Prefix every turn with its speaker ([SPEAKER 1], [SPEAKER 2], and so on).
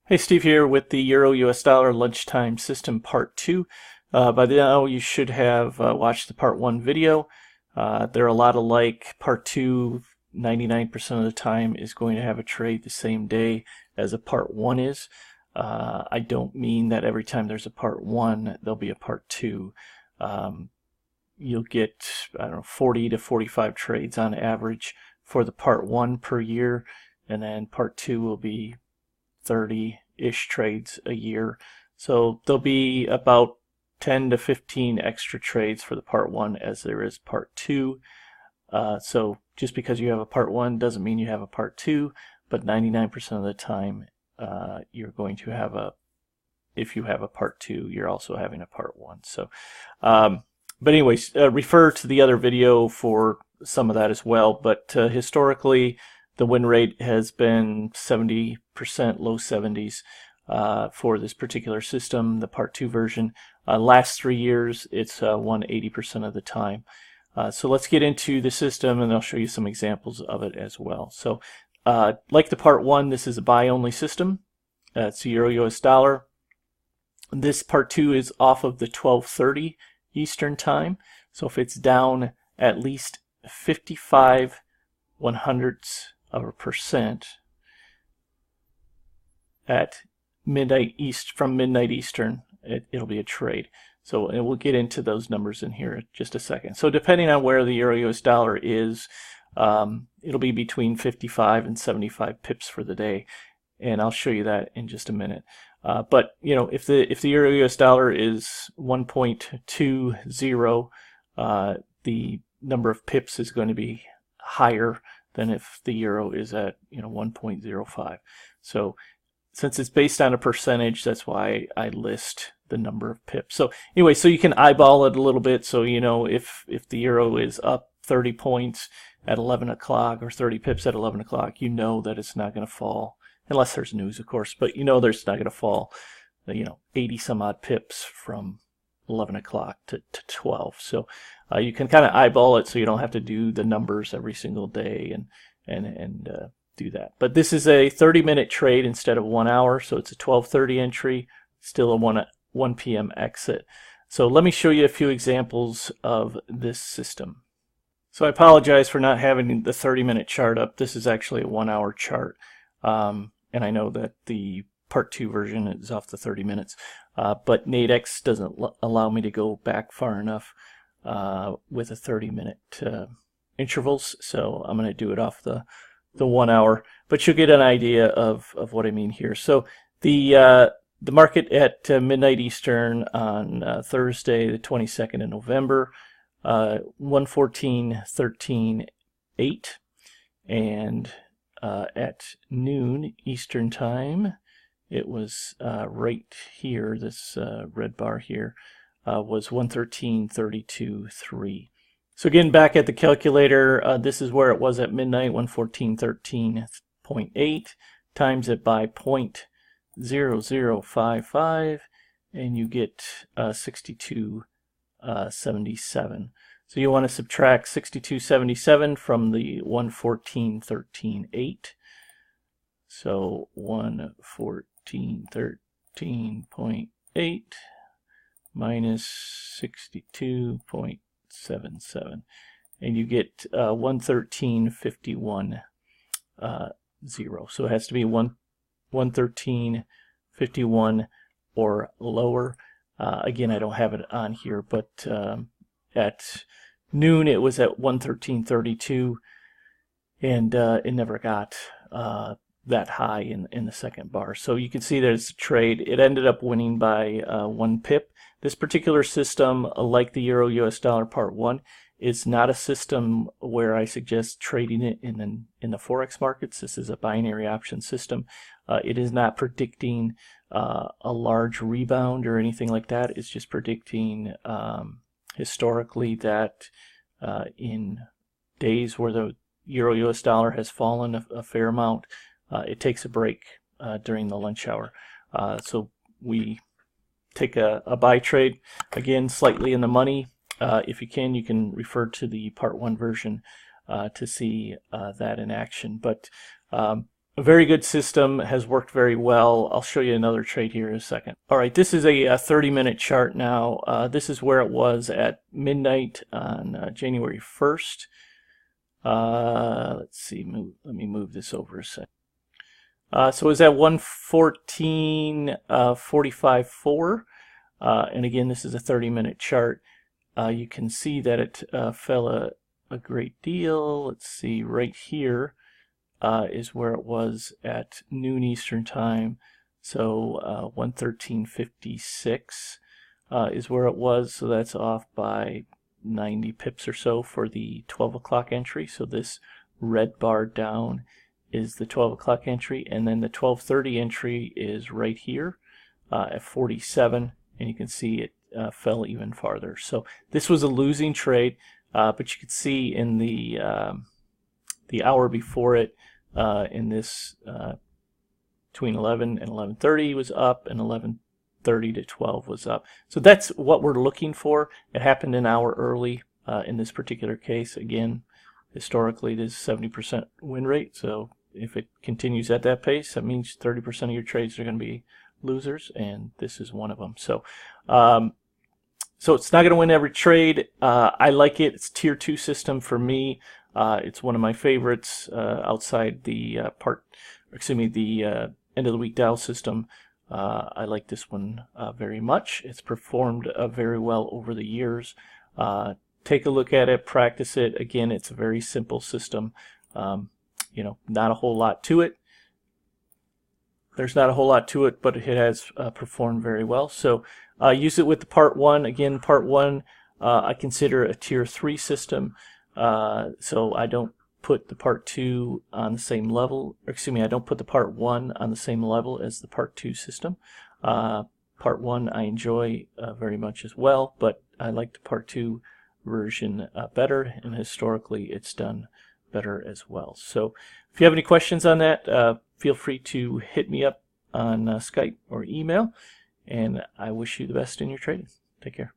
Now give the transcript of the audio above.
[SPEAKER 1] Hey, Steve here with the Euro US dollar lunchtime system part 2. By now you should have watched the part 1 video. They're a lot alike. Part 2, 99% of the time, is going to have a trade the same day as a part 1 is. I don't mean that every time there's a part 1 there'll be a part 2. You'll get, I don't know, 40 to 45 trades on average for the part 1 per year, and then part 2 will be 30-ish trades a year. So there'll be about 10 to 15 extra trades for the part 1 as there is part 2. So just because you have a part 1 doesn't mean you have a part 2, but 99% of the time you're going to have if you have a part 2, you're also having a part 1. So, but anyways, refer to the other video for some of that as well. But historically, the win rate has been 70%, low 70s for this particular system, the Part 2 version. Last 3 years, it's won 80% of the time. So let's get into the system, and I'll show you some examples of it as well. So like the Part 1, this is a buy-only system. It's the Euro US dollar. This Part 2 is off of the 12:30 Eastern Time. So if it's down at least 55/100ths of a percent at midnight from midnight Eastern, it'll be a trade. So and we'll get into those numbers in here in just a second. So depending on where the Euro US dollar is, it'll be between 55 and 75 pips for the day, and I'll show you that in just a minute. But you know, if the Euro US dollar is 1.20, the number of pips is going to be higher than if the euro is at 1.05. So since it's based on a percentage, that's why I list the number of pips. So anyway, so you can eyeball it a little bit. So you know, if the euro is up 30 points at 11 o'clock or 30 pips at 11 o'clock, you know that it's not going to fall, unless there's news, of course. But you know there's not going to fall 80 some odd pips from 11 o'clock to 12. So you can kind of eyeball it, so you don't have to do the numbers every single day and do that. But this is a 30-minute trade instead of 1 hour, so it's a 12:30 entry, still a 1 p.m. exit. So let me show you a few examples of this system. So I apologize for not having the 30-minute chart up. This is actually a 1 hour chart, and I know that the Part 2 version is off the 30 minutes, but Nadex doesn't allow me to go back far enough with a 30-minute intervals, so I'm going to do it off the 1 hour. But you'll get an idea of what I mean here. So the market at midnight Eastern on Thursday, the 22nd of November, 114.13.8, and at noon Eastern Time, it was right here, this red bar here, was 113.32.3. So again, back at the calculator, this is where it was at midnight, 114.13.8, times it by 0.0055, and you get 62.77. So you want to subtract 62.77 from the 114.13.8. So 114.13.8 minus 62.77, and you get 113.51.0. So it has to be 113.51 or lower. Again, I don't have it on here, but at noon it was at 113.32, and it never got that high in the second bar. So you can see there's a trade. It ended up winning by 1 pip. This particular system, like the Euro US dollar Part 1, is not a system where I suggest trading it in the Forex markets. This is a binary option system. It is not predicting a large rebound or anything like that. It's just predicting historically that in days where the Euro US dollar has fallen a fair amount, it takes a break during the lunch hour. So we take a buy trade, again slightly in the money. If you can refer to the Part 1 version to see that in action. But a very good system, has worked very well. I'll show you another trade here in a second. All right, this is a 30-minute chart now. This is where it was at midnight on January 1st. Let's see, let me move this over a second. So it was at 114.45.4, and again, this is a 30-minute chart. You can see that it fell a great deal. Let's see, right here is where it was at noon Eastern time. So 113.56 is where it was. So that's off by 90 pips or so for the 12 o'clock entry. So this red bar down is the 12 o'clock entry, and then the 12:30 entry is right here at 47, and you can see it fell even farther. So this was a losing trade, but you could see in the hour before it, in this between 11 and 11:30 was up, and 11:30 to 12 was up. So that's what we're looking for. It happened an hour early in this particular case. Again, historically, it is 70% win rate. So if it continues at that pace, that means 30% of your trades are going to be losers, and this is one of them. So, so it's not going to win every trade. I like it. It's tier 2 system for me. It's one of my favorites outside the the end of the week Dow system. I like this one very much. It's performed very well over the years. Take a look at it, practice it. Again, it's a very simple system. You know, not a whole lot to it. There's not a whole lot to it, but it has performed very well. So use it with the Part 1. Again, Part 1 I consider a tier 3 system. So I don't put the Part 2 on the same level. Or excuse me, I don't put the Part 1 on the same level as the Part 2 system. Part 1 I enjoy very much as well, but I like the Part 2 version better, and historically it's done better as well. So if you have any questions on that, feel free to hit me up on Skype or email, and I wish you the best in your trading. Take care.